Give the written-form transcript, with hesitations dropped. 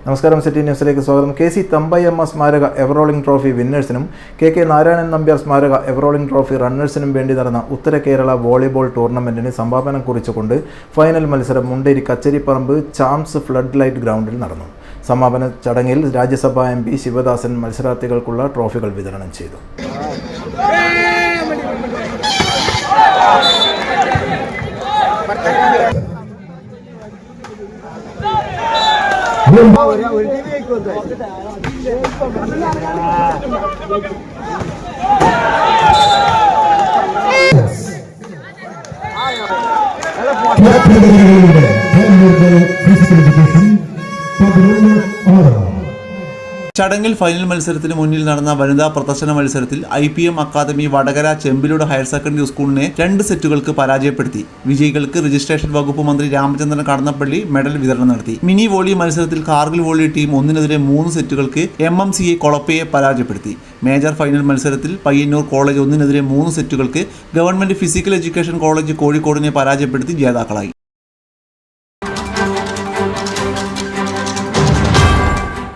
നമസ്കാരം. സിറ്റി ന്യൂസിലേക്ക് സ്വാഗതം. KC തമ്പയ്യമ്മ സ്മാരക എവറോളിംഗ് ട്രോഫി വിന്നേഴ്സിനും KK നാരായണൻ നമ്പ്യാർ സ്മാരക എവറോളിംഗ് ട്രോഫി റണ്ണേഴ്സിനും വേണ്ടി നടന്ന ഉത്തര കേരള വോളിബോൾ ടൂർണമെന്റിന് സമാപനം കുറിച്ചുകൊണ്ട് ഫൈനൽ മത്സരം Munderi Kacheripparambu charms flood light ഗ്രൗണ്ടിൽ നടന്നു. സമാപന ചടങ്ങിൽ രാജ്യസഭാ MP ശിവദാസൻ മത്സരാർത്ഥികൾക്കുള്ള ട്രോഫികൾ വിതരണം ചെയ്തു. ചടങ്ങിൽ ഫൈനൽ മത്സരത്തിന് മുന്നിൽ നടന്ന വനിതാ പ്രദർശന മത്സരത്തിൽ IPM academy Vadakara Chembilode higher secondary സ്കൂളിനെ 2 സെറ്റുകൾക്ക് പരാജയപ്പെടുത്തി. വിജയികൾക്ക് രജിസ്ട്രേഷൻ വകുപ്പ് മന്ത്രി രാമചന്ദ്രൻ കടന്നപ്പള്ളി മെഡൽ വിതരണം നടത്തി. മിനി വോളി മത്സരത്തിൽ കാർഗിൽ വോളി ടീം 1-നെതിരെ 3 സെറ്റുകൾക്ക് MMCA കൊളപ്പയെ പരാജയപ്പെടുത്തി. മേജർ ഫൈനൽ മത്സരത്തിൽ പയ്യന്നൂർ കോളേജ് 1-നെതിരെ 3 സെറ്റുകൾക്ക് ഗവൺമെന്റ് ഫിസിക്കൽ എഡ്യൂക്കേഷൻ കോളേജ് കോഴിക്കോടിനെ പരാജയപ്പെടുത്തി ജേതാക്കളായി.